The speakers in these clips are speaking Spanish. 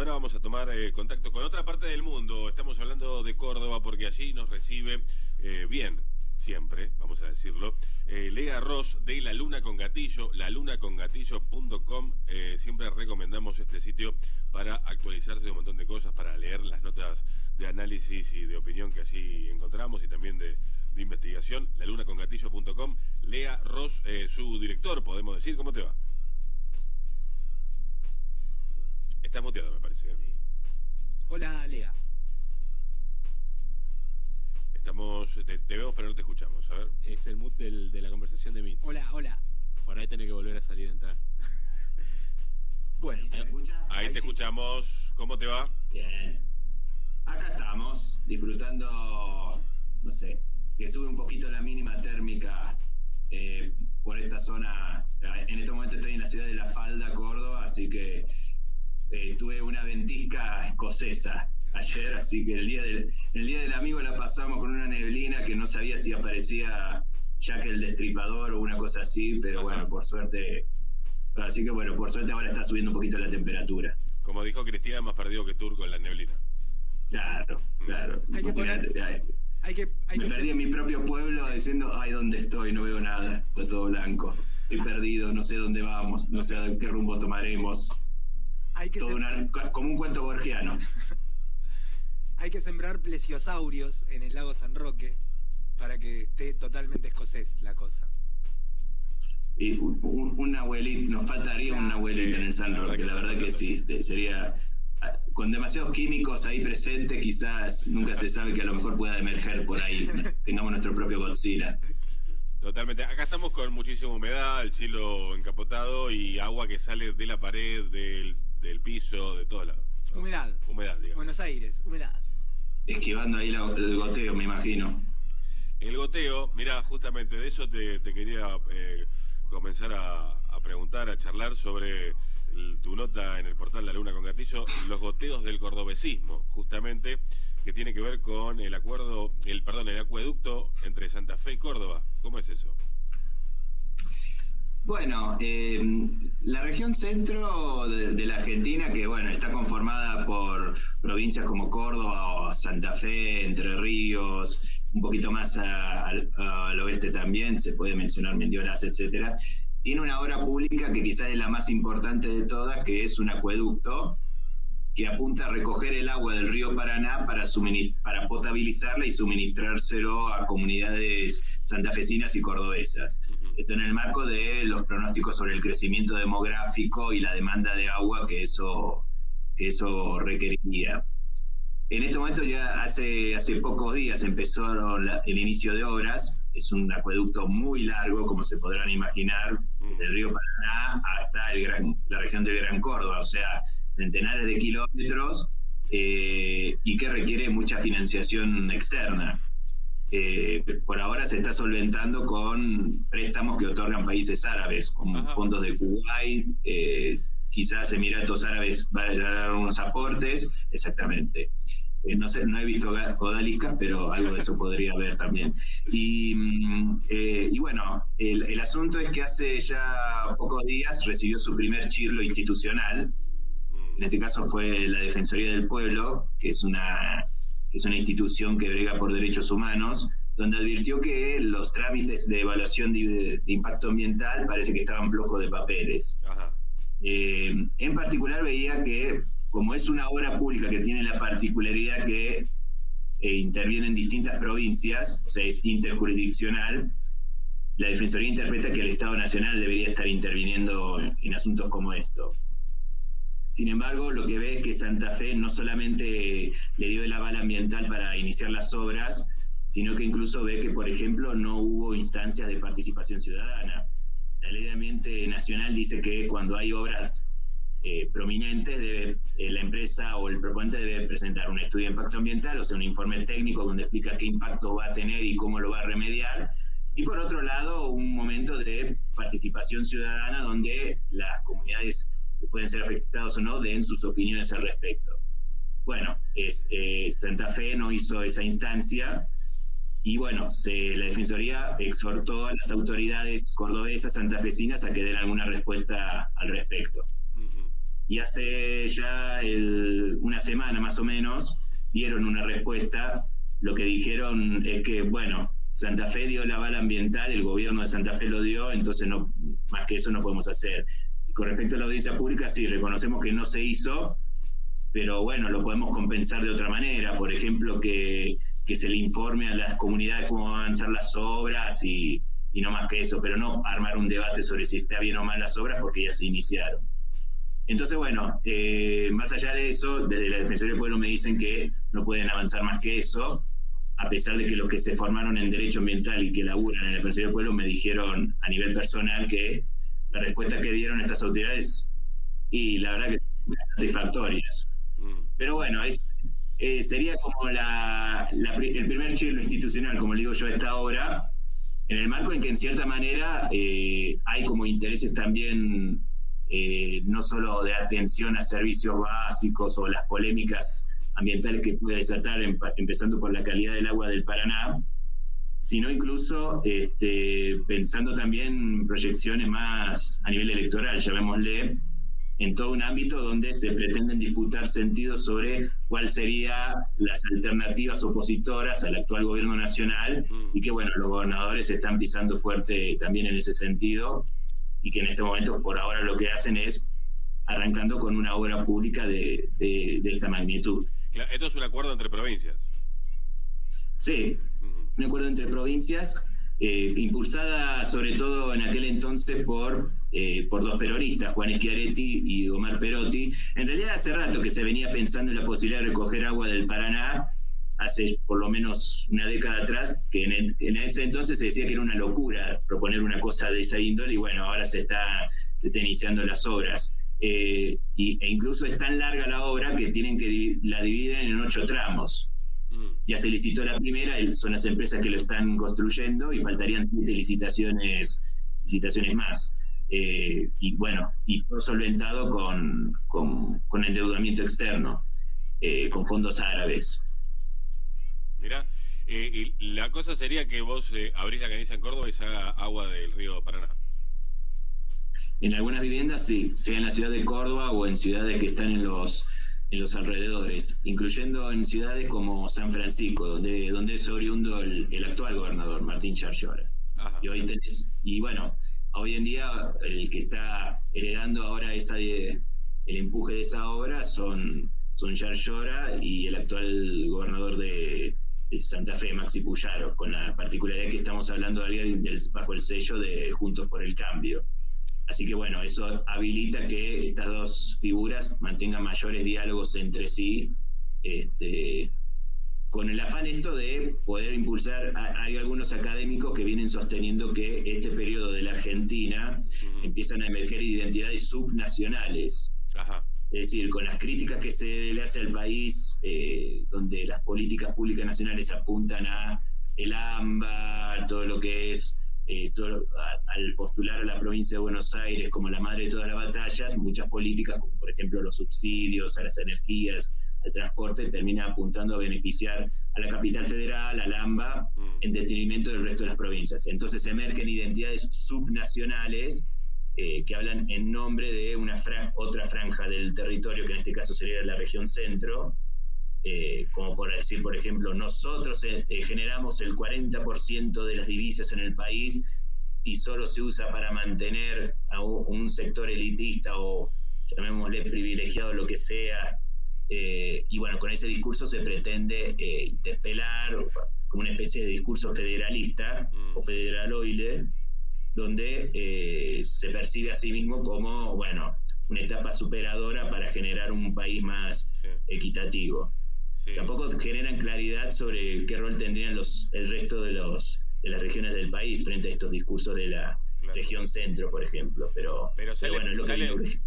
ahora vamos a tomar contacto con otra parte del mundo. Estamos hablando de Córdoba porque allí nos recibe bien, siempre, vamos a decirlo, Lea Ross de La Luna con Gatillo, lalunacongatillo.com. Siempre recomendamos este sitio para actualizarse de un montón de cosas, para leer las notas de análisis y de opinión que allí encontramos y también de investigación. lalunacongatillo.com. Lea Ross, su director, podemos decir. ¿Cómo te va? Estás muteado, me parece, ¿eh? Sí. Hola, Lea. Te vemos pero no te escuchamos, a ver. Es el mood de la conversación de Meet. Hola, hola. Por ahí tenés que volver a salir a entrar. Bueno, ¿Se me escucha? Ahí te sí. escuchamos. ¿Cómo te va? Bien. Acá estamos, disfrutando, no sé, que sube un poquito la mínima térmica por esta zona. En este momento estoy en la ciudad de La Falda, Córdoba, así que tuve una ventisca escocesa ayer, así que el día del amigo la pasamos con una neblina que no sabía si aparecía Jack el Destripador o una cosa así, pero bueno, por suerte. Así que bueno, por suerte ahora está subiendo un poquito la temperatura. Como dijo Cristina, más perdido que Turco en la neblina. Claro. Hay que poner- Me perdí en mi propio pueblo diciendo, ay, ¿dónde estoy? No veo nada, está todo blanco. Estoy perdido, no sé dónde vamos, no sé qué rumbo tomaremos. Todo como un cuento borgiano. Hay que sembrar plesiosaurios en el lago San Roque para que esté totalmente escocés la cosa. Y un abuelito, nos faltaría un abuelito en el San Roque, la verdad que sí, sería... Con demasiados químicos ahí presentes, quizás nunca se sabe que a lo mejor pueda emerger por ahí, tengamos nuestro propio Godzilla. Totalmente. Acá estamos con muchísima humedad, el cielo encapotado y agua que sale de la pared, del piso, de todos lados, ¿no? Humedad, digamos. Buenos Aires, humedad. Esquivando ahí el goteo, me imagino. El goteo, mirá, justamente de eso te quería comenzar a preguntar, a charlar sobre tu nota en el portal La Luna con Gatillo, los goteos del cordobesismo, justamente, que tiene que ver con el acueducto entre Santa Fe y Córdoba. ¿Cómo es eso? Bueno, la región centro de la Argentina, que bueno, está conformada por provincias como Córdoba o Santa Fe, Entre Ríos, un poquito más al oeste también, se puede mencionar Mendiolas, etcétera. Tiene una obra pública que quizás es la más importante de todas, que es un acueducto que apunta a recoger el agua del río Paraná para potabilizarla y suministrárselo a comunidades santafesinas y cordobesas. Esto en el marco de los pronósticos sobre el crecimiento demográfico y la demanda de agua que eso requeriría. En este momento ya hace pocos días empezó el inicio de obras. Es un acueducto muy largo, como se podrán imaginar, desde el río Paraná hasta la región del Gran Córdoba, o sea, centenares de kilómetros, y que requiere mucha financiación externa. Por ahora se está solventando con préstamos que otorgan países árabes, como fondos de Kuwait, quizás Emiratos Árabes van a dar unos aportes, exactamente. No sé, no he visto odaliscas, pero algo de eso podría haber también. Y bueno, el asunto es que hace ya pocos días recibió su primer chirlo institucional. En este caso fue la Defensoría del Pueblo, que es una institución que brega por derechos humanos, donde advirtió que los trámites de evaluación de impacto ambiental parece que estaban flojos de papeles. En particular veía que, como es una obra pública que tiene la particularidad que interviene en distintas provincias, o sea, es interjurisdiccional, la Defensoría interpreta que el Estado Nacional debería estar interviniendo en asuntos como esto. Sin embargo, lo que ve es que Santa Fe no solamente le dio el aval ambiental para iniciar las obras, sino que incluso ve que, por ejemplo, no hubo instancias de participación ciudadana. La ley de ambiente nacional dice que cuando hay obras prominentes, la empresa o el proponente debe presentar un estudio de impacto ambiental, o sea, un informe técnico donde explica qué impacto va a tener y cómo lo va a remediar. Y por otro lado, un momento de participación ciudadana donde las comunidades que pueden ser afectados o no den sus opiniones al respecto. Bueno, Santa Fe no hizo esa instancia y bueno, la Defensoría exhortó a las autoridades cordobesas santafesinas a que den alguna respuesta al respecto. y hace ya una semana más o menos dieron una respuesta. Lo que dijeron es que, bueno, Santa Fe dio el aval ambiental, el gobierno de Santa Fe lo dio, entonces no, más que eso no podemos hacer. Y con respecto a la audiencia pública, sí, reconocemos que no se hizo, pero bueno, lo podemos compensar de otra manera. Por ejemplo, que se le informe a las comunidades cómo van a avanzar las obras y no más que eso, pero no armar un debate sobre si está bien o mal las obras porque ya se iniciaron. Entonces, bueno, más allá de eso, desde la Defensoría del Pueblo me dicen que no pueden avanzar más que eso, a pesar de que los que se formaron en Derecho Ambiental y que laburan en la Defensoría del Pueblo me dijeron a nivel personal que la respuesta que dieron estas autoridades, y la verdad que son satisfactorias. Pero bueno, sería como el primer chirlo institucional, como le digo yo, a esta obra, en el marco en que en cierta manera hay como intereses también, no solo de atención a servicios básicos o las polémicas ambientales que puede desatar, empezando por la calidad del agua del Paraná, sino incluso pensando también proyecciones más a nivel electoral, llamémosle, en todo un ámbito donde se pretenden disputar sentidos sobre cuáles serían las alternativas opositoras al actual gobierno nacional, y que bueno, los gobernadores están pisando fuerte también en ese sentido, y que en este momento por ahora lo que hacen es arrancando con una obra pública de esta magnitud. Esto es un acuerdo entre provincias. Sí, un acuerdo entre provincias, impulsada sobre todo en aquel entonces por dos peronistas, Juan Schiaretti y Omar Perotti. En realidad hace rato que se venía pensando en la posibilidad de recoger agua del Paraná, hace por lo menos una década atrás, que en ese entonces se decía que era una locura proponer una cosa de esa índole, y bueno, ahora se está iniciando las obras. E incluso es tan larga la obra que tienen que la dividen en 8 tramos. Ya se licitó la primera, son las empresas que lo están construyendo, y faltarían 7 licitaciones más. Y bueno, y todo solventado con endeudamiento externo, con fondos árabes. Mirá, y la cosa sería que vos abrís la canilla en Córdoba y se haga agua del río Paraná. En algunas viviendas sí, sea en la ciudad de Córdoba o en ciudades que están en los alrededores, incluyendo en ciudades como San Francisco, donde es oriundo el actual gobernador, Martín Yarlora. Y bueno, hoy en día el que está heredando ahora el empuje de esa obra son Yarlora y el actual gobernador de Santa Fe, Maxi Puyaro, con la particularidad que estamos hablando de alguien bajo el sello de Juntos por el Cambio. Así que bueno, eso habilita que estas dos figuras mantengan mayores diálogos entre sí, con el afán de poder impulsar. Hay algunos académicos que vienen sosteniendo que este periodo de la Argentina empiezan a emerger identidades subnacionales. Ajá. Es decir, con las críticas que se le hace al país, donde las políticas públicas nacionales apuntan a el AMBA, todo lo que es al postular a la provincia de Buenos Aires como la madre de todas las batallas, muchas políticas, como por ejemplo los subsidios a las energías, al transporte, terminan apuntando a beneficiar a la capital federal, al AMBA, en detrimento del resto de las provincias. Entonces emergen identidades subnacionales que hablan en nombre de otra franja del territorio, que en este caso sería la región centro, como por decir, por ejemplo, nosotros generamos el 40% de las divisas en el país y solo se usa para mantener a un sector elitista o llamémosle privilegiado, lo que sea, y bueno, con ese discurso se pretende interpelar como una especie de discurso federalista o federaloide, donde se percibe a sí mismo como, bueno, una etapa superadora para generar un país más equitativo. Sí. Tampoco generan claridad sobre qué rol tendrían el resto de las regiones del país frente a estos discursos de la región centro, por ejemplo. Pero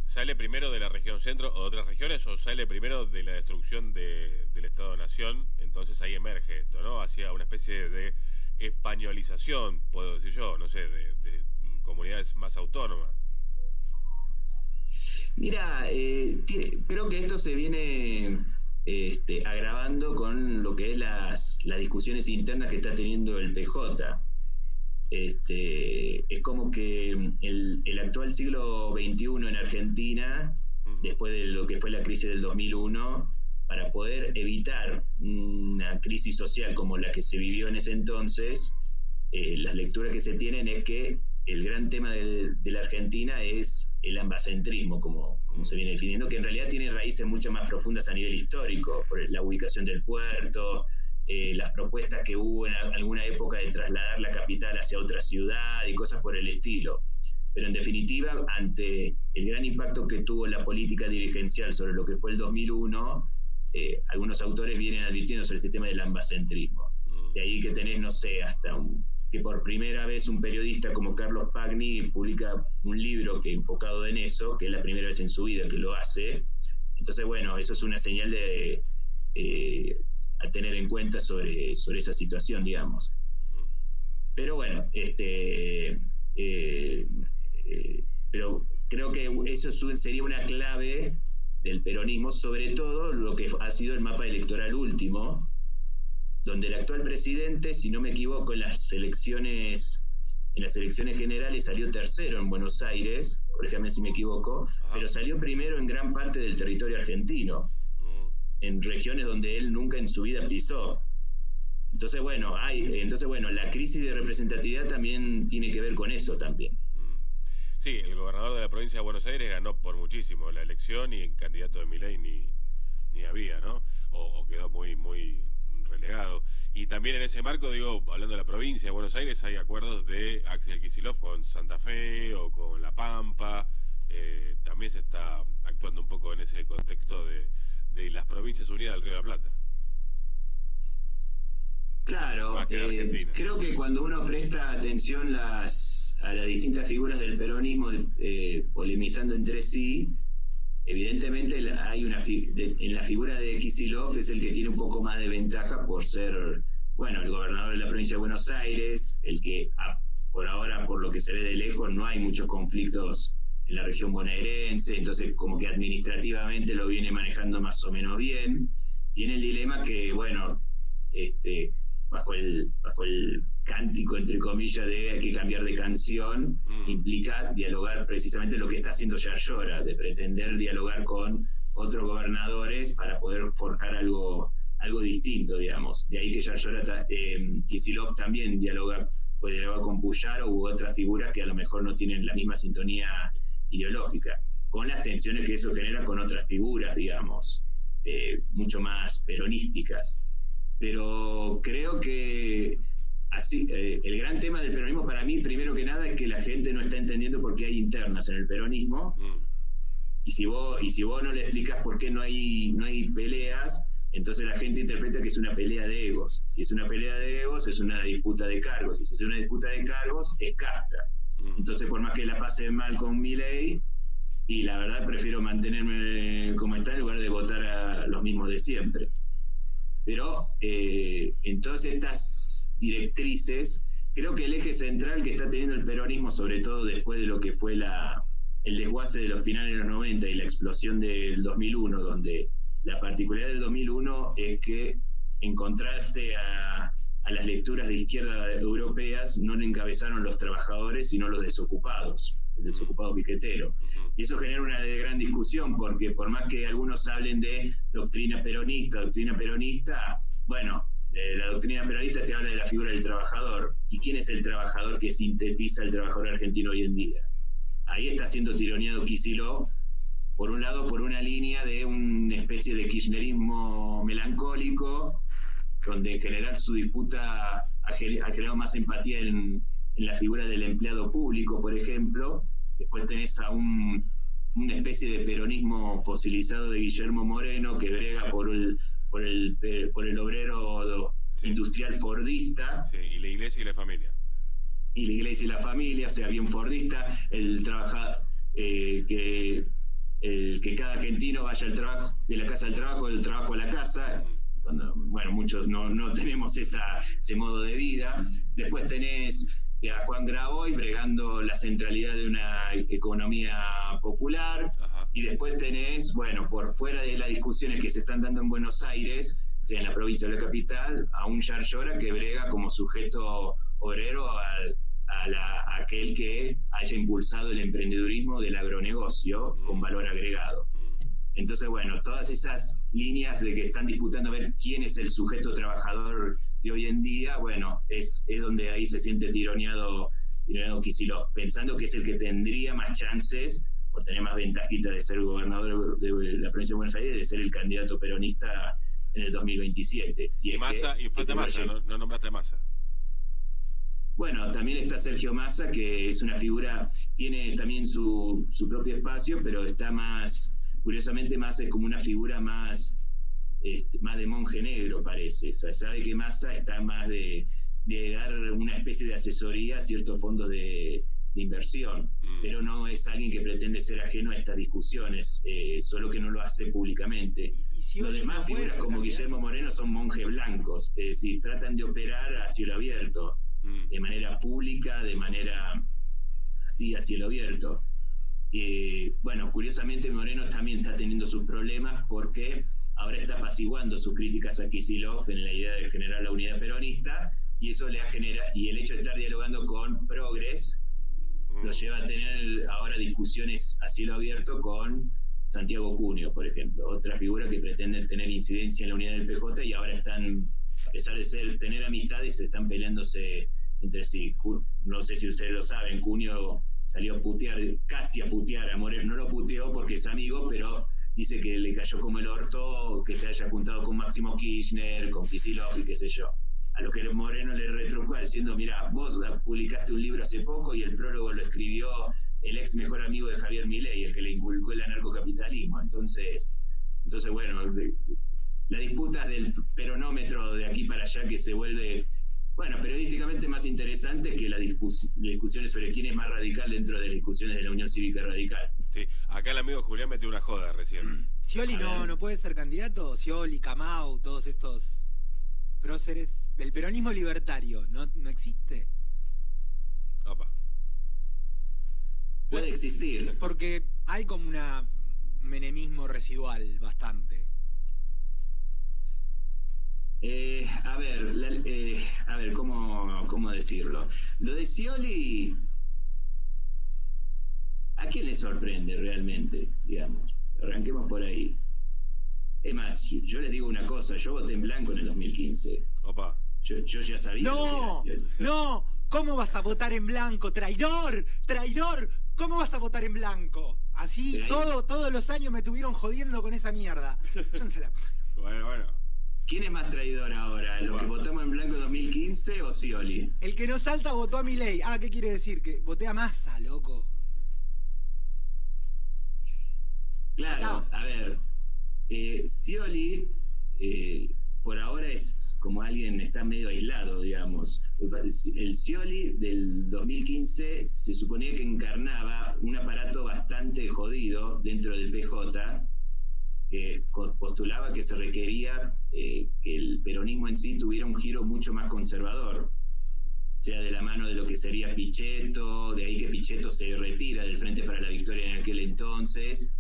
¿sale primero de la región centro o de otras regiones, o sale primero de la destrucción del Estado-Nación? Entonces ahí emerge esto, ¿no? Hacia una especie de españolización, puedo decir yo, no sé, de comunidades más autónomas. Mira, creo que esto se viene agravando con lo que es las discusiones internas que está teniendo el PJ. Es como que el actual siglo XXI en Argentina después de lo que fue la crisis del 2001, para poder evitar una crisis social como la que se vivió en ese entonces. Las lecturas que se tienen es que el gran tema de la Argentina es el ambacentrismo, como se viene definiendo, que en realidad tiene raíces mucho más profundas a nivel histórico, por la ubicación del puerto, las propuestas que hubo en alguna época de trasladar la capital hacia otra ciudad y cosas por el estilo. Pero en definitiva, ante el gran impacto que tuvo la política dirigencial sobre lo que fue el 2001, algunos autores vienen advirtiendo sobre este tema del ambacentrismo. De ahí que tenés, no sé, que por primera vez un periodista como Carlos Pagni publica un libro que enfocado en eso, que es la primera vez en su vida que lo hace. Entonces, bueno, eso es una señal a tener en cuenta sobre esa situación, digamos. Pero bueno, pero creo que eso sería una clave del peronismo, sobre todo lo que ha sido el mapa electoral último, donde el actual presidente, si no me equivoco, en las elecciones generales salió tercero en Buenos Aires, corrígame si me equivoco, pero salió primero en gran parte del territorio argentino, en regiones donde él nunca en su vida pisó. Entonces, bueno, la crisis de representatividad también tiene que ver con eso también. Sí, el gobernador de la provincia de Buenos Aires ganó por muchísimo la elección y el candidato de Milei ni había, ¿no? O quedó muy relegado. Y también en ese marco, digo, hablando de la provincia de Buenos Aires, hay acuerdos de Axel Kicillof con Santa Fe o con La Pampa. También se está actuando un poco en ese contexto de las Provincias Unidas del Río de la Plata. Claro, creo que cuando uno presta atención a las distintas figuras del peronismo polemizando entre sí, evidentemente hay en la figura de Kicillof es el que tiene un poco más de ventaja por ser, bueno, el gobernador de la provincia de Buenos Aires, el que por ahora, por lo que se ve de lejos, no hay muchos conflictos en la región bonaerense, entonces como que administrativamente lo viene manejando más o menos bien. Tiene el dilema que, bueno, bajo el cántico, entre comillas, de hay que cambiar de canción, implica dialogar precisamente lo que está haciendo Yarlora, de pretender dialogar con otros gobernadores para poder forjar algo distinto, digamos. De ahí que Kicillof también puede dialogar con Puyaro u otras figuras que a lo mejor no tienen la misma sintonía ideológica, con las tensiones que eso genera con otras figuras, digamos, mucho más peronísticas. Pero creo que el gran tema del peronismo para mí, primero que nada, es que la gente no está entendiendo por qué hay internas en el peronismo. Y si vos no le explicas por qué no hay peleas, entonces la gente interpreta que es una pelea de egos. Si es una pelea de egos, es una disputa de cargos. Y si es una disputa de cargos, es casta. Entonces, por más que la pase mal con Milei, y la verdad prefiero mantenerme como está en lugar de votar a los mismos de siempre. Pero en todas estas directrices, creo que el eje central que está teniendo el peronismo, sobre todo después de lo que fue el desguace de los finales de los 90 y la explosión del 2001, donde la particularidad del 2001 es que, en contraste a las lecturas de izquierda europeas, no le encabezaron los trabajadores, sino los desocupados, el desocupado piquetero. Y eso genera una gran discusión, porque por más que algunos hablen de doctrina peronista, bueno, la doctrina peronista te habla de la figura del trabajador. ¿Y quién es el trabajador que sintetiza al trabajador argentino hoy en día? Ahí está siendo tironeado Kicillof, por un lado, por una línea de una especie de kirchnerismo melancólico, donde en general su disputa ha generado más empatía en la figura del empleado público, por ejemplo. Después tenés a una especie de peronismo fosilizado de Guillermo Moreno, que brega por el obrero industrial fordista. Sí, y la iglesia y la familia. Y la iglesia y la familia, o sea, bien fordista, el trabajador, que cada argentino vaya al trabajo, de la casa al trabajo, del trabajo a la casa. Bueno, muchos no tenemos ese modo de vida. Después tenés a Juan Grabois bregando la centralidad de una economía popular. Ajá. Y después tenés, bueno, por fuera de las discusiones que se están dando en Buenos Aires, sea en la provincia o la capital, a un Yarlora que brega como sujeto obrero a aquel que haya impulsado el emprendedurismo del agronegocio con valor agregado. Entonces, bueno, todas esas líneas de que están disputando a ver quién es el sujeto trabajador de hoy en día, bueno, es donde ahí se siente tironeado Kicillof, pensando que es el que tendría más chances, por tener más ventajita de ser gobernador de la provincia de Buenos Aires, de ser el candidato peronista en el 2027. Si Y Massa, y falta Massa, no nombraste a Massa. Bueno, también está Sergio Massa, que es una figura, tiene también su propio espacio, pero está más, curiosamente Massa es como una figura más de monje negro, parece. O sea, sabe que Massa está más de dar una especie de asesoría a ciertos fondos de inversión, pero no es alguien que pretende ser ajeno a estas discusiones, solo que no lo hace públicamente. Los demás figuras como Guillermo Moreno son monjes blancos, es decir, tratan de operar a cielo abierto, de manera pública, de manera así a cielo abierto. Bueno, curiosamente Moreno también está teniendo sus problemas porque ahora está apaciguando sus críticas a Kicillof en la idea de generar la unidad peronista, y eso le ha generado, y el hecho de estar dialogando con progres lo lleva a tener ahora discusiones a cielo abierto con Santiago Cunio, por ejemplo, otra figura que pretende tener incidencia en la unidad del PJ, y ahora están, a pesar de tener amistades, están peleándose entre sí. No sé si ustedes lo saben, Cunio salió a putear, casi a putear a Moreno, no lo puteó porque es amigo, pero dice que le cayó como el orto que se haya juntado con Máximo Kirchner, con Kicillof y qué sé yo. A lo que Moreno le retrucó diciendo, mira, vos publicaste un libro hace poco y el prólogo lo escribió el ex mejor amigo de Javier Milei, el que le inculcó el anarcocapitalismo. Entonces bueno, la disputa del peronómetro de aquí para allá, que se vuelve, bueno, periodísticamente más interesante que las discusiones sobre quién es más radical dentro de las discusiones de la Unión Cívica Radical. Sí, acá el amigo Julián metió una joda recién. Scioli no puede ser candidato. Scioli, Camau, todos estos próceres. El peronismo libertario no existe. Opa. Puede existir. Porque hay como un menemismo residual bastante. A ver, ¿cómo decirlo? Lo de Scioli, ¿a quién le sorprende realmente? Digamos, arranquemos por ahí. Es más, yo les digo una cosa, yo voté en blanco en el 2015. Opa. Yo ya sabía. No, ¿cómo vas a votar en blanco? ¡Traidor! ¿Cómo vas a votar en blanco? Así, todos los años me tuvieron jodiendo con esa mierda. Bueno. ¿Quién es más traidor ahora? ¿Los que votamos en blanco en 2015 o Scioli? El que no salta votó a Milei. ¿Qué quiere decir? Que voté a Massa, loco. Claro, a ver, Scioli por ahora es como alguien, está medio aislado, digamos. El Scioli del 2015 se suponía que encarnaba un aparato bastante jodido dentro del PJ, que postulaba que se requería que el peronismo en sí tuviera un giro mucho más conservador, sea de la mano de lo que sería Pichetto, de ahí que Pichetto se retira del Frente para la Victoria en aquel entonces,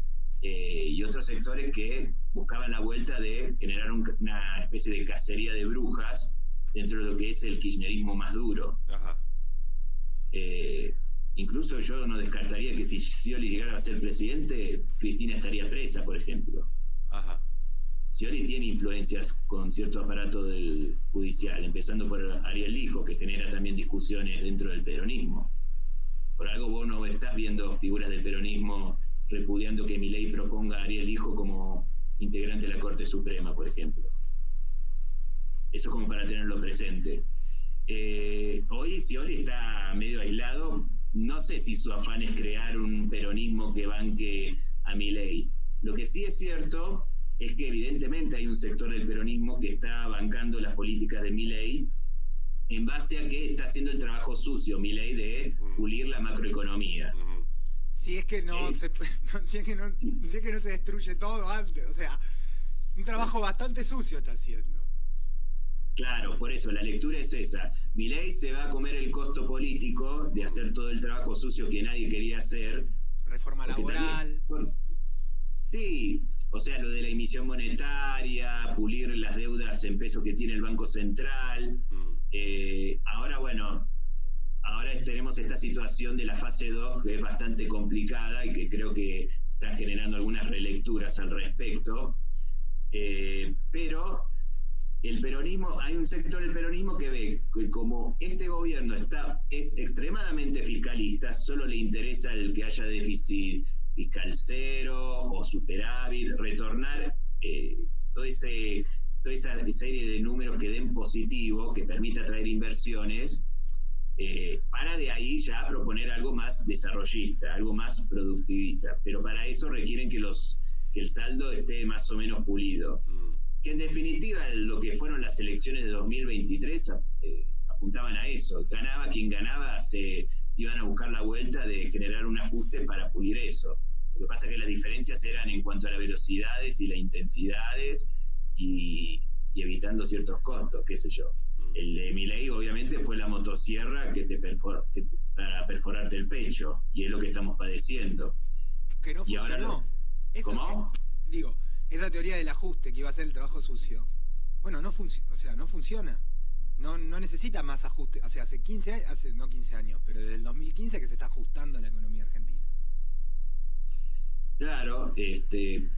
y otros sectores que buscaban la vuelta de generar una especie de cacería de brujas dentro de lo que es el kirchnerismo más duro. Ajá. Incluso yo no descartaría que si Scioli llegara a ser presidente, Cristina estaría presa, por ejemplo. Ajá. Scioli tiene influencias con cierto aparato del judicial, empezando por Ariel Lijo, que genera también discusiones dentro del peronismo. Por algo vos no estás viendo figuras del peronismo repudiando que Milei proponga a Ariel Lijo como integrante de la Corte Suprema, por ejemplo. Eso como para tenerlo presente. Hoy Scioli está medio aislado. No sé si su afán es crear un peronismo que banque a Milei. Lo que sí es cierto es que evidentemente hay un sector del peronismo que está bancando las políticas de Milei en base a que está haciendo el trabajo sucio Milei de pulir la macroeconomía. Si es que no se destruye todo antes, o sea, un trabajo bastante sucio está haciendo. Claro, por eso la lectura es esa. Milei se va a comer el costo político de hacer todo el trabajo sucio que nadie quería hacer. Reforma laboral. Sí, o sea, lo de la emisión monetaria, pulir las deudas en pesos que tiene el Banco Central. Ahora tenemos esta situación de la fase 2 que es bastante complicada y que creo que está generando algunas relecturas al respecto, pero el peronismo, hay un sector del peronismo que ve que como este gobierno es extremadamente fiscalista, solo le interesa el que haya déficit fiscal cero o superávit, retornar toda esa serie de números que den positivo, que permita atraer inversiones, para de ahí ya proponer algo más desarrollista, algo más productivista. Pero para eso requieren que el saldo esté más o menos pulido. Que en definitiva lo que fueron las elecciones de 2023 apuntaban a eso. Ganaba quien ganaba, se iban a buscar la vuelta de generar un ajuste para pulir eso. Lo que pasa es que las diferencias eran en cuanto a las velocidades y las intensidades y evitando ciertos costos, qué sé yo. El de Milei obviamente fue la motosierra para perforarte el pecho, y es lo que estamos padeciendo. Que no funcionó. ¿Cómo? Digo, esa teoría del ajuste que iba a ser el trabajo sucio, bueno, no funciona. No necesita más ajuste. O sea, hace 15 años, no 15 años, pero desde el 2015 que se está ajustando la economía argentina. Claro,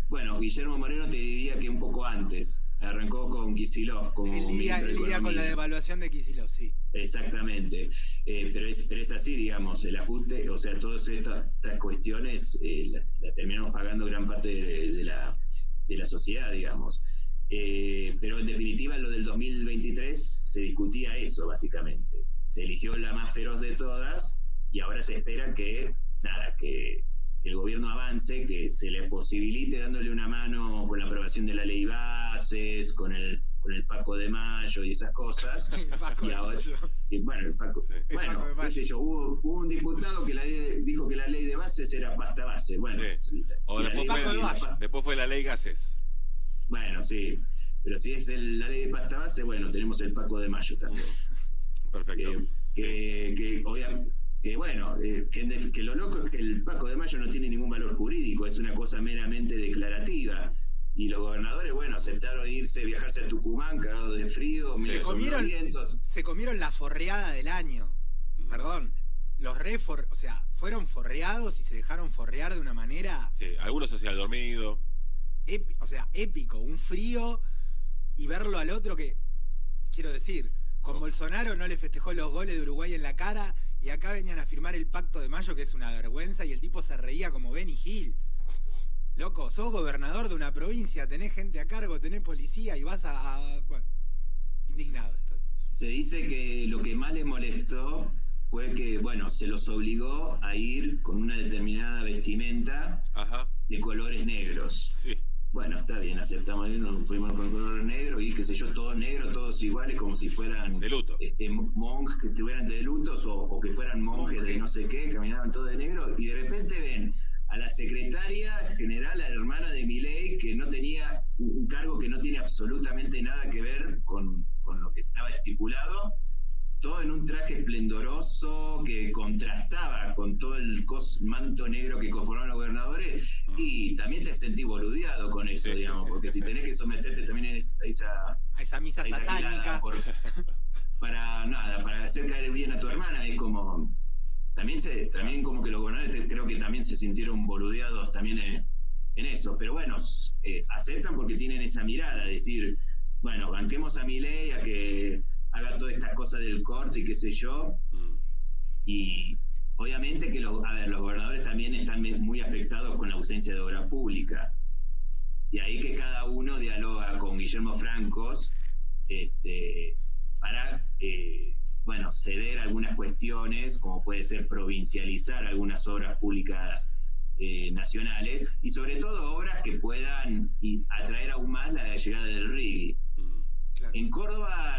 bueno, Guillermo Moreno te diría que un poco antes. Arrancó con Kicillof como ministro de Economía. Con la devaluación de Kicillof, sí. Exactamente. Pero es así, digamos, el ajuste, o sea, todas estas cuestiones la terminamos pagando gran parte de la sociedad, digamos. Pero en definitiva, en lo del 2023 se discutía eso, básicamente. Se eligió la más feroz de todas y ahora se espera que el gobierno avance, que se le posibilite dándole una mano con la aprobación de la ley bases, con el Paco de Mayo y esas cosas. El Paco de Mayo. El Paco. Sí. Bueno, qué sé yo, hubo un diputado que dijo que la ley de bases era pasta base. Bueno, sí. Después fue la ley gases. Bueno, sí. Pero si es la ley de pasta base, bueno, tenemos el Paco de Mayo también. Perfecto. Que obviamente. Que lo loco es que el Paco de Mayo no tiene ningún valor jurídico, es una cosa meramente declarativa. Y los gobernadores, aceptaron viajarse a Tucumán, cagados de frío, se comieron la forreada del año. Perdón. Fueron forreados y se dejaron forrear de una manera. Sí, algunos hacían dormido. Épico, un frío, y verlo al otro que, quiero decir, con Bolsonaro no le festejó los goles de Uruguay en la cara. Y acá venían a firmar el Pacto de Mayo, que es una vergüenza, y el tipo se reía como Benny Hill. Loco, sos gobernador de una provincia, tenés gente a cargo, tenés policía y vas bueno, indignado estoy. Se dice que lo que más les molestó fue que, se los obligó a ir con una determinada vestimenta de colores negros. Sí. Bueno, está bien, aceptamos, fuimos con el color negro y qué sé yo, todos negros, todos iguales, como si fueran de luto. Monjes que estuvieran de lutos o que fueran monjes de no sé qué, caminaban todos de negro, y de repente ven a la secretaria general, la hermana de Milei, que no tenía un cargo que no tiene absolutamente nada que ver con lo que estaba estipulado, todo en un traje esplendoroso que contrastaba con todo el manto negro que conformaban los gobernadores, y también te sentí boludeado con eso, digamos, porque si tenés que someterte también a esa misa satánica para hacer caer bien a tu hermana, es como también como que los gobernadores creo que también se sintieron boludeados también en eso, pero aceptan porque tienen esa mirada, decir, banquemos a Milei a que haga todas estas cosas del corte y qué sé yo. Y obviamente que los gobernadores también están muy afectados con la ausencia de obra pública. De ahí que cada uno dialoga con Guillermo Francos para ceder algunas cuestiones, como puede ser provincializar algunas obras públicas nacionales, y sobre todo obras que puedan atraer aún más la llegada del RIGI. Claro. En Córdoba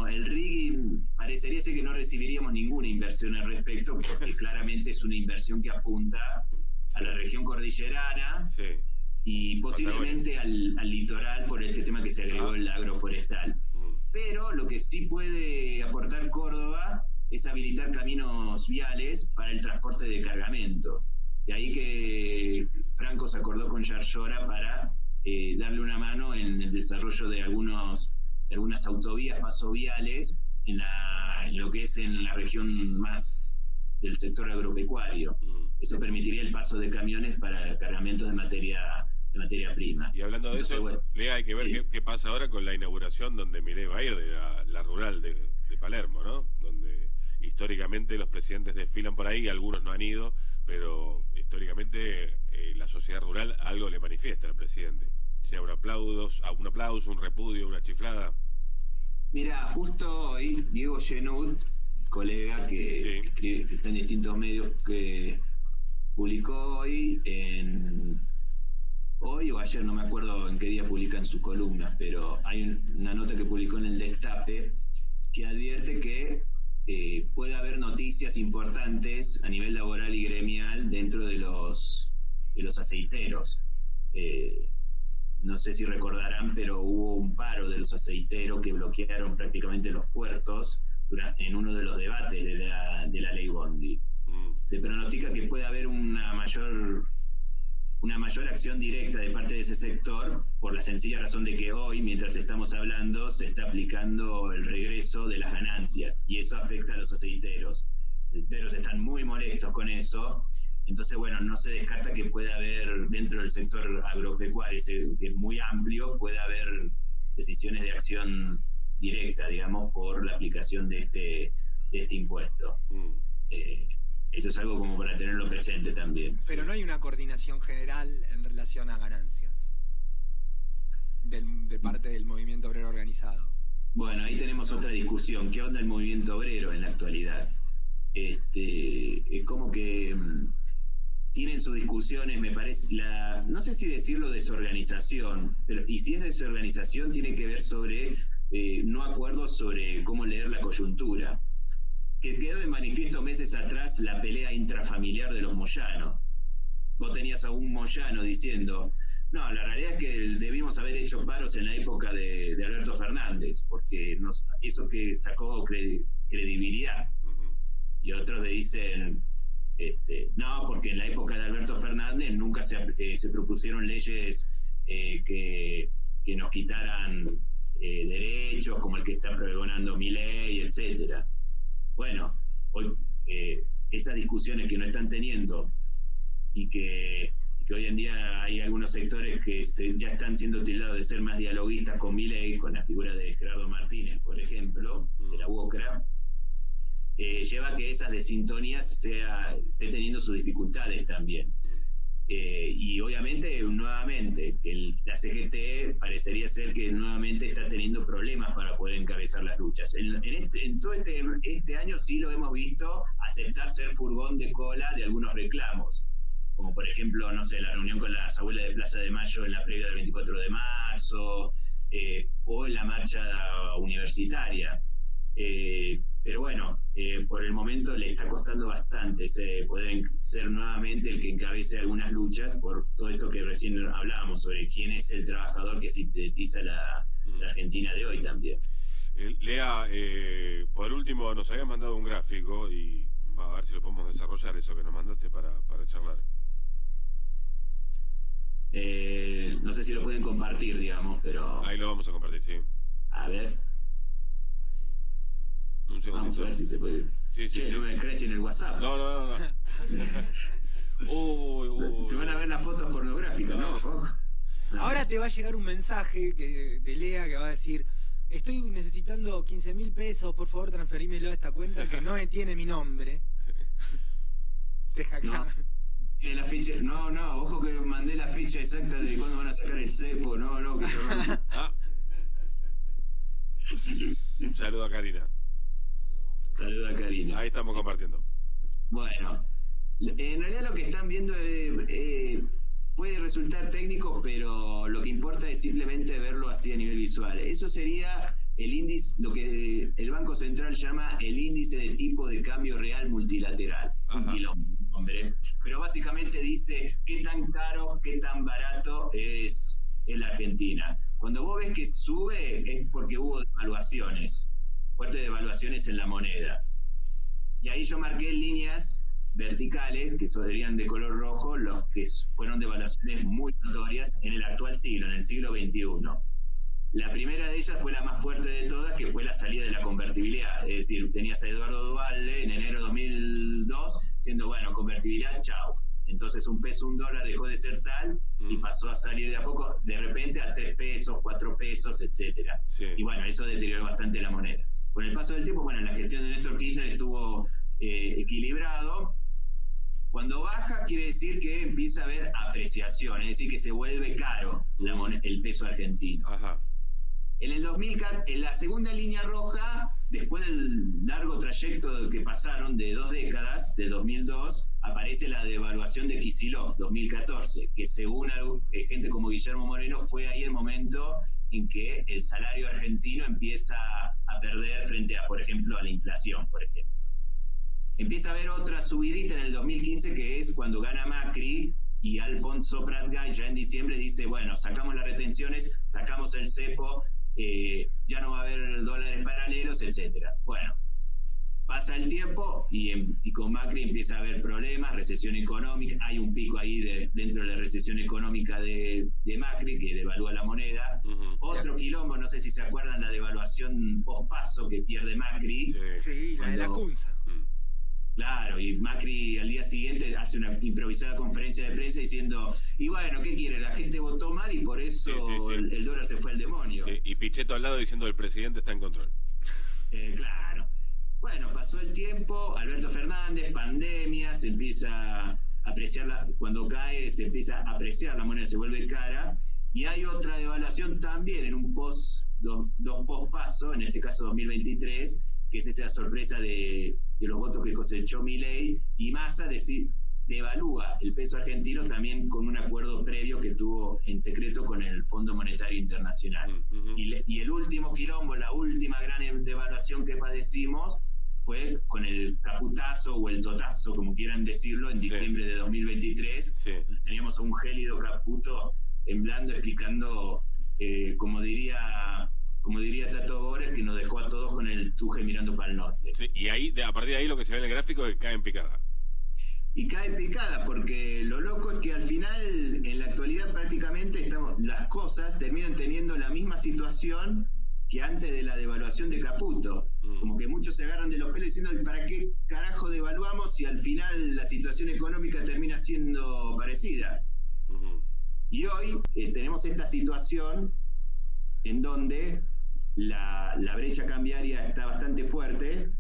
el RIGI parecería ser que no recibiríamos ninguna inversión al respecto, porque claramente es una inversión que apunta a la región cordillerana y posiblemente al litoral por este tema que se agregó el agroforestal. Pero lo que sí puede aportar Córdoba es habilitar caminos viales para el transporte de cargamentos. De ahí que Franco se acordó con Yarlora para darle una mano en el desarrollo de algunas autovías pasoviales en lo que es en la región más del sector agropecuario. Eso permitiría el paso de camiones para cargamentos de materia prima. Y hablando de Entonces, eso, bueno, Lea, hay que ver qué pasa ahora con la inauguración donde Milei va a ir de la rural de Palermo, ¿no? Donde históricamente los presidentes desfilan por ahí, algunos no han ido, pero históricamente la sociedad rural algo le manifiesta al presidente. Sea un aplauso, un repudio, una chiflada. Mira, justo hoy Diego Genut, colega que escribe, que está en distintos medios, que publicó hoy o ayer, no me acuerdo en qué día publica en su columna, pero hay una nota que publicó en el Destape que advierte que puede haber noticias importantes a nivel laboral y gremial dentro de los aceiteros. No sé si recordarán, pero hubo un paro de los aceiteros que bloquearon prácticamente los puertos en uno de los debates de la ley Bondi. Se pronostica que puede haber una mayor acción directa de parte de ese sector, por la sencilla razón de que hoy, mientras estamos hablando, se está aplicando el regreso de las ganancias, y eso afecta a los aceiteros. Los aceiteros están muy molestos con eso. Entonces, bueno, no se descarta que pueda haber, dentro del sector agropecuario, que es muy amplio, puede haber decisiones de acción directa, digamos, por la aplicación de este impuesto. Eso es algo como para tenerlo presente también. Pero no hay una coordinación general en relación a ganancias de parte del movimiento obrero organizado. Bueno, ahí tenemos otra discusión. ¿Qué onda el movimiento obrero en la actualidad? Es como que tienen sus discusiones, me parece, no sé si decirlo desorganización, y si es desorganización tiene que ver sobre no acuerdos sobre cómo leer la coyuntura. Que quedó de manifiesto meses atrás la pelea intrafamiliar de los moyanos. Vos tenías a un moyano diciendo, no, la realidad es que debimos haber hecho paros en la época de Alberto Fernández, porque eso que sacó credibilidad. Y otros le dicen, no, porque en la época de Alberto Fernández nunca se propusieron leyes que nos quitaran derechos, como el que está pregonando Milei, etcétera. Bueno, hoy esas discusiones que no están teniendo y que hoy en día hay algunos sectores que ya están siendo tildados de ser más dialoguistas con Milei, con la figura de Gerardo Martínez, por ejemplo, de la UOCRA, lleva a que esas desintonías esté teniendo sus dificultades también. Y obviamente, nuevamente, la CGT parecería ser que nuevamente está teniendo problemas para poder encabezar las luchas. En todo este año sí lo hemos visto aceptar ser furgón de cola de algunos reclamos, como por ejemplo, no sé, la reunión con las abuelas de Plaza de Mayo en la previa del 24 de marzo, o en la marcha universitaria. Pero bueno, por el momento le está costando bastante poder ser nuevamente el que encabece algunas luchas por todo esto que recién hablábamos sobre quién es el trabajador que sintetiza la Argentina de hoy también. Lea, por último nos habías mandado un gráfico y a ver si lo podemos desarrollar, eso que nos mandaste para charlar. No sé si lo pueden compartir, digamos, pero... Ahí lo vamos a compartir, sí. A ver. Un segundito. Vamos a ver si se puede. Sí, che, no me escrachen el WhatsApp. No. Se van a ver las fotos pornográficas, ¿no? Ahora te va a llegar un mensaje de Lea que va a decir: estoy necesitando 15.000 pesos, por favor transferímelo a esta cuenta que no tiene mi nombre. Te hackean. Tiene la fecha. No, ojo que mandé la fecha exacta de cuándo van a sacar el cepo. No, que se van. Un saludo a Karina. Saluda a Karina. Ahí estamos compartiendo. Bueno, en realidad lo que están viendo puede resultar técnico, pero lo que importa es simplemente verlo así a nivel visual. Eso sería el índice, lo que el Banco Central llama el índice de tipo de cambio real multilateral. Un nombre. Pero básicamente dice qué tan caro, qué tan barato es la Argentina. Cuando vos ves que sube es porque hubo devaluaciones. Fuertes devaluaciones en la moneda. Y ahí yo marqué líneas verticales, que serían de color rojo, los que fueron devaluaciones muy notorias en el actual siglo, en el siglo XXI. La primera de ellas fue la más fuerte de todas, que fue la salida de la convertibilidad. Es decir, tenías a Eduardo Duhalde en enero de 2002 diciendo, bueno, convertibilidad, chao. Entonces un peso, un dólar dejó de ser tal y pasó a salir de a poco, de repente a 3 pesos, 4 pesos, etcétera. Sí. Y bueno, eso deterioró bastante la moneda. Con el paso del tiempo, bueno, la gestión de Néstor Kirchner estuvo equilibrado. Cuando baja quiere decir que empieza a haber apreciación, es decir, que se vuelve caro el peso argentino. Ajá. En el 2014, en la segunda línea roja, después del largo trayecto que pasaron de 2 décadas, de 2002, aparece la devaluación de Kicillof, 2014, que según gente como Guillermo Moreno fue ahí el momento en que el salario argentino empieza a perder frente a, por ejemplo, a la inflación, por ejemplo. Empieza a haber otra subidita en el 2015, que es cuando gana Macri, y Alfonso Prat-Gay ya en diciembre dice, bueno, sacamos las retenciones, sacamos el cepo, ya no va a haber dólares paralelos, etcétera. Bueno, pasa el tiempo y con Macri empieza a haber problemas, recesión económica, hay un pico ahí dentro de la recesión económica de Macri, que devalúa la moneda. Otro quilombo, no sé si se acuerdan, la devaluación post-paso que pierde Macri. Sí, la de la Cunza. Claro, y Macri al día siguiente hace una improvisada conferencia de prensa diciendo, y bueno, ¿qué quiere? La gente votó mal y por eso el dólar se fue al demonio. Sí, y Pichetto al lado diciendo el presidente está en control. Claro. Bueno, pasó el tiempo, Alberto Fernández, pandemia, se empieza a apreciar, cuando cae se empieza a apreciar la moneda, se vuelve cara, y hay otra devaluación también en un dos post-paso, en este caso 2023, que es esa sorpresa de los votos que cosechó Milei, y Massa devalúa el peso argentino también con un acuerdo previo que tuvo en secreto con el Fondo Monetario Internacional. Y el último quilombo, la última gran devaluación que padecimos fue con el caputazo o el totazo, como quieran decirlo, en diciembre de 2023. Teníamos a un gélido Caputo temblando, explicando, como diría Tato Bores, que nos dejó a todos con el tuje mirando para el norte. Sí, y ahí, a partir de ahí lo que se ve en el gráfico es que cae en picada. Y cae en picada, porque lo loco es que al final, en la actualidad prácticamente las cosas terminan teniendo la misma situación que antes de la devaluación de Caputo. Como que muchos se agarran de los pelos diciendo, ¿para qué carajo devaluamos si al final la situación económica termina siendo parecida? Y hoy tenemos esta situación en donde la brecha cambiaria está bastante fuerte.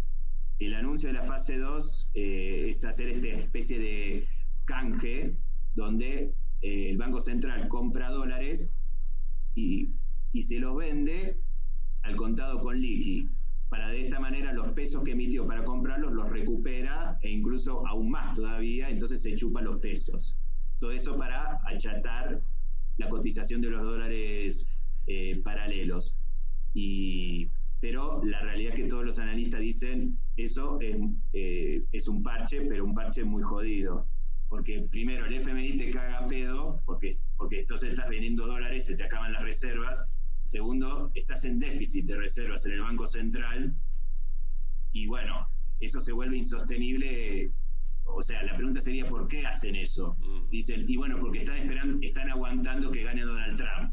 El anuncio de la fase 2 es hacer esta especie de canje donde el Banco Central compra dólares y se los vende al contado con liqui, para de esta manera los pesos que emitió para comprarlos los recupera e incluso aún más todavía, entonces se chupa los pesos. Todo eso para achatar la cotización de los dólares paralelos. Pero la realidad es que todos los analistas dicen eso es un parche, pero un parche muy jodido. Porque primero el FMI te caga a pedo, porque entonces estás vendiendo dólares, se te acaban las reservas. Segundo, estás en déficit de reservas en el Banco Central. Y bueno, eso se vuelve insostenible. O sea, la pregunta sería, ¿por qué hacen eso? Dicen, y bueno, porque están aguantando que gane Donald Trump.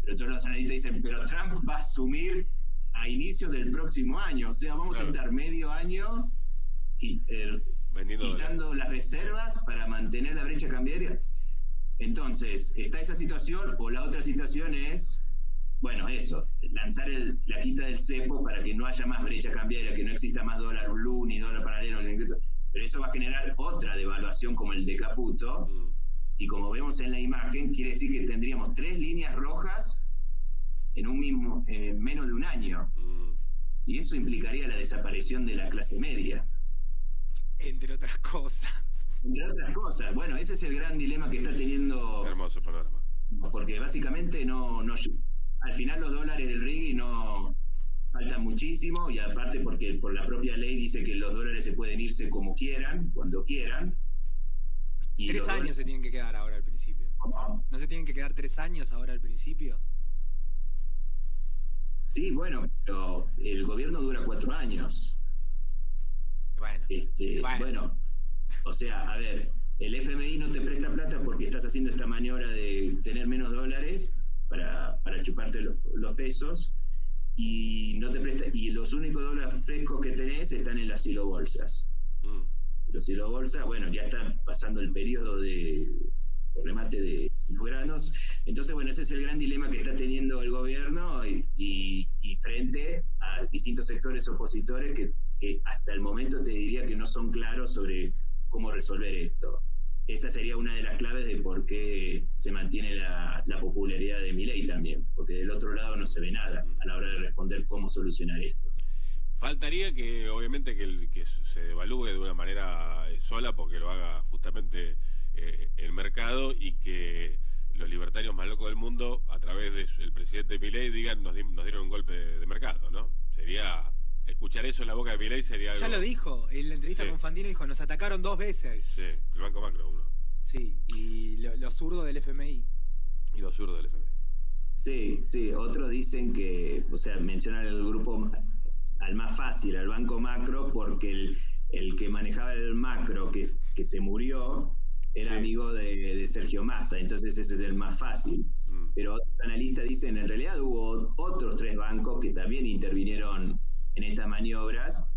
Pero todos los analistas dicen, pero Trump va a asumir a inicios del próximo año. O sea, vamos a estar medio año quitando las reservas para mantener la brecha cambiaria. Entonces, está esa situación, o la otra situación es, bueno, eso, lanzar la quita del cepo para que no haya más brecha cambiaria, que no exista más dólar blue ni dólar paralelo. Pero eso va a generar otra devaluación como el de Caputo. Y como vemos en la imagen, quiere decir que tendríamos 3 líneas rojas en menos de un año. Y eso implicaría la desaparición de la clase media. Entre otras cosas. Entre otras cosas. Bueno, ese es el gran dilema que está teniendo. Hermoso panorama. Porque básicamente al final los dólares del RIGI no faltan muchísimo, y aparte porque por la propia ley dice que los dólares se pueden irse como quieran, cuando quieran. Y 3 años se tienen que quedar ahora al principio. ¿Cómo? ¿No se tienen que quedar 3 años ahora al principio? Sí, bueno, pero el gobierno dura 4 años. Bueno, o sea, a ver, el FMI no te presta plata porque estás haciendo esta maniobra de tener menos dólares, para chuparte los pesos, y no te presta, y los únicos dólares frescos que tenés están en las silobolsas. Los silobolsas, bueno, ya están pasando el periodo de remate de los granos. Entonces, bueno, ese es el gran dilema que está teniendo el gobierno y frente a distintos sectores opositores que hasta el momento te diría que no son claros sobre cómo resolver esto. Esa sería una de las claves de por qué se mantiene la popularidad de Milei también, porque del otro lado no se ve nada a la hora de responder cómo solucionar esto. Faltaría que, obviamente, que se devalúe de una manera sola, porque lo haga justamente el mercado, y que los libertarios más locos del mundo, a través del presidente Milei, digan nos dieron un golpe de mercado, ¿no? Sería... Escuchar eso en la boca de Milei sería algo... Ya lo dijo, en la entrevista con Fantino dijo, nos atacaron 2 veces. Sí, el Banco Macro, uno. Sí, y los zurdos del FMI. Y los zurdos del FMI. Sí, otros dicen que, o sea, mencionan el grupo al más fácil, al Banco Macro, porque el que manejaba el macro, que se murió, era amigo de Sergio Massa, entonces ese es el más fácil. Pero otros analistas dicen, en realidad hubo otros 3 bancos que también intervinieron en estas maniobras,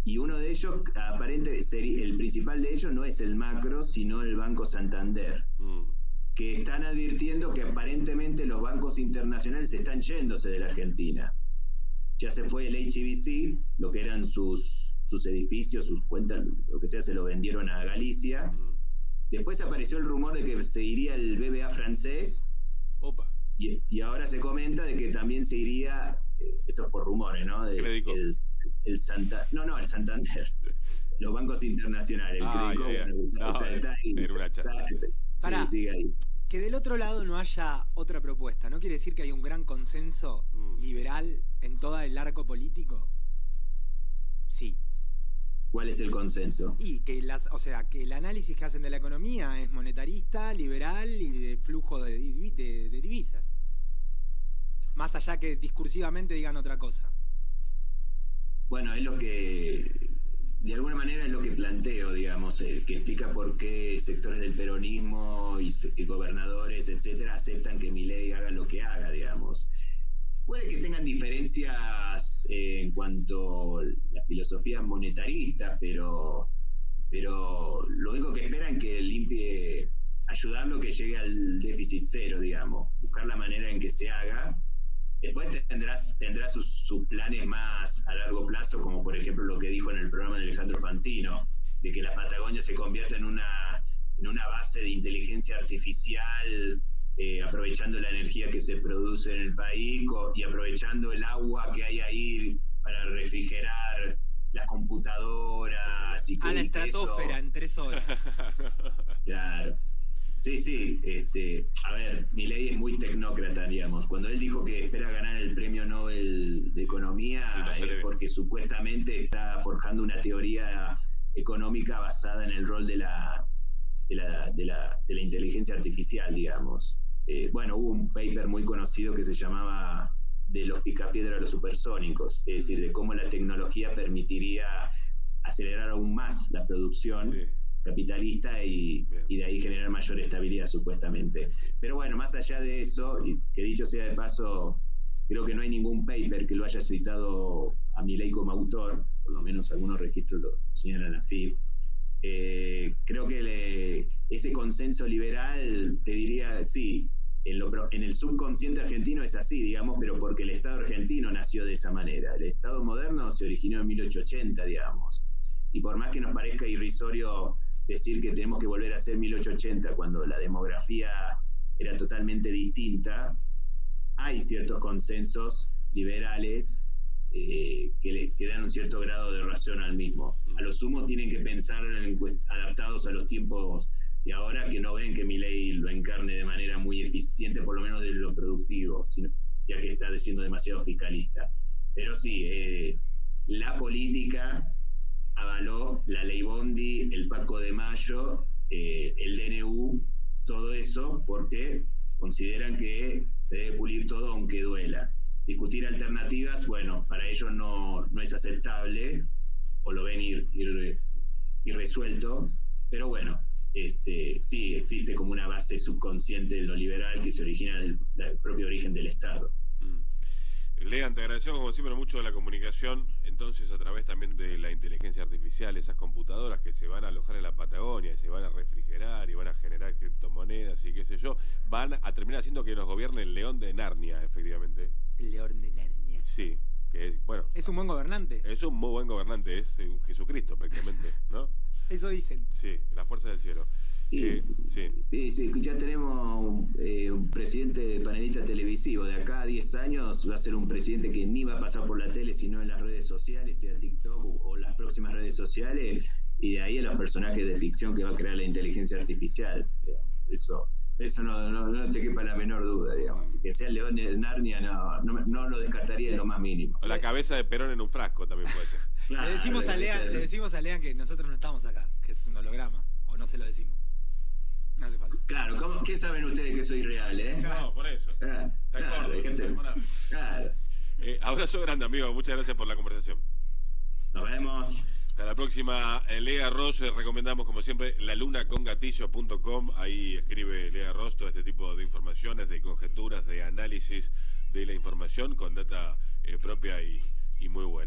y uno de ellos, el principal de ellos no es el Macro, sino el Banco Santander, que están advirtiendo que aparentemente los bancos internacionales están yéndose de la Argentina. Ya se fue el HSBC, lo que eran sus edificios, sus cuentas, lo que sea, se lo vendieron a Galicia. Después apareció el rumor de que se iría el BBVA francés. Opa. Y ahora se comenta de que también se iría, esto es por rumores, ¿no? El Santander, los bancos internacionales, el Crédico, está ahí. Pará, sigue ahí. Que del otro lado no haya otra propuesta, ¿no quiere decir que hay un gran consenso liberal en todo el arco político? Sí. ¿Cuál es el consenso? Y que que el análisis que hacen de la economía es monetarista, liberal y de flujo de divisas. Más allá que discursivamente digan otra cosa. Bueno, es lo que, de alguna manera es lo que planteo, digamos, que explica por qué sectores del peronismo y gobernadores, etcétera, aceptan que Milei haga lo que haga, digamos. Puede que tengan diferencias en cuanto a la filosofía monetarista, pero lo único que esperan es que limpie, ayudarlo que llegue al déficit cero, digamos, buscar la manera en que se haga. Después tendrá sus planes más a largo plazo, como por ejemplo lo que dijo en el programa de Alejandro Fantino, de que la Patagonia se convierta en una base de inteligencia artificial, aprovechando la energía que se produce en el país y aprovechando el agua que hay ahí para refrigerar las computadoras. Y a la estratosfera en 3 horas. Claro. Sí, a ver, Milei es muy tecnócrata, digamos. Cuando él dijo que espera ganar el premio Nobel de Economía, es porque supuestamente está forjando una teoría económica basada en el rol de la inteligencia artificial, digamos. Bueno, hubo un paper muy conocido que se llamaba de los picapiedras a los supersónicos, es decir, de cómo la tecnología permitiría acelerar aún más la producción capitalista y de ahí generar mayor estabilidad, supuestamente. Pero bueno, más allá de eso, y que dicho sea de paso, creo que no hay ningún paper que lo haya citado a Milei como autor, por lo menos algunos registros lo señalan así. Creo que ese consenso liberal, te diría, sí, en el subconsciente argentino es así, digamos, pero porque el Estado argentino nació de esa manera. El Estado moderno se originó en 1880, digamos. Y por más que nos parezca irrisorio decir que tenemos que volver a ser 1880 cuando la demografía era totalmente distinta, hay ciertos consensos liberales que dan un cierto grado de razón al mismo. A lo sumo tienen que pensar adaptados a los tiempos de ahora, que no ven que Milei lo encarne de manera muy eficiente, por lo menos de lo productivo, ya que está siendo demasiado fiscalista. Pero sí, la política avaló la ley Bondi, el Paco de Mayo, el DNU, todo eso, porque consideran que se debe pulir todo aunque duela. Discutir alternativas, bueno, para ellos no es aceptable, o lo ven irresuelto, pero bueno, sí existe como una base subconsciente de lo liberal que se origina del propio origen del Estado. Lean, te agradecemos como siempre mucho la comunicación, entonces a través también de la inteligencia artificial, esas computadoras que se van a alojar en la Patagonia, y se van a refrigerar y van a generar criptomonedas y qué sé yo, van a terminar haciendo que nos gobierne el león de Narnia, efectivamente. El león de Narnia. Sí, que bueno. Es un buen gobernante. Es un muy buen gobernante, es un Jesucristo prácticamente, ¿no? Eso dicen. Sí, la fuerza del cielo. Sí, ya tenemos un presidente panelista televisivo. De acá a 10 años va a ser un presidente que ni va a pasar por la tele, sino en las redes sociales, sea TikTok o las próximas redes sociales, y de ahí a los personajes de ficción que va a crear la inteligencia artificial. Eso no te quepa la menor duda, digamos. Así que sea el león de Narnia, no lo descartaría en lo más mínimo. O la cabeza de Perón en un frasco también puede ser. Claro, le decimos a Lean que nosotros no estamos acá, que es un holograma, o no se lo decimos. No hace falta. Claro, ¿qué saben ustedes que soy real, No, por eso. Está claro. Abrazo grande, amigo. Muchas gracias por la conversación. Nos vemos. Hasta la próxima. Lea Ross, recomendamos como siempre lalunacongatillo.com. Ahí escribe Lea Ross todo este tipo de informaciones, de conjeturas, de análisis de la información con data propia y muy buena.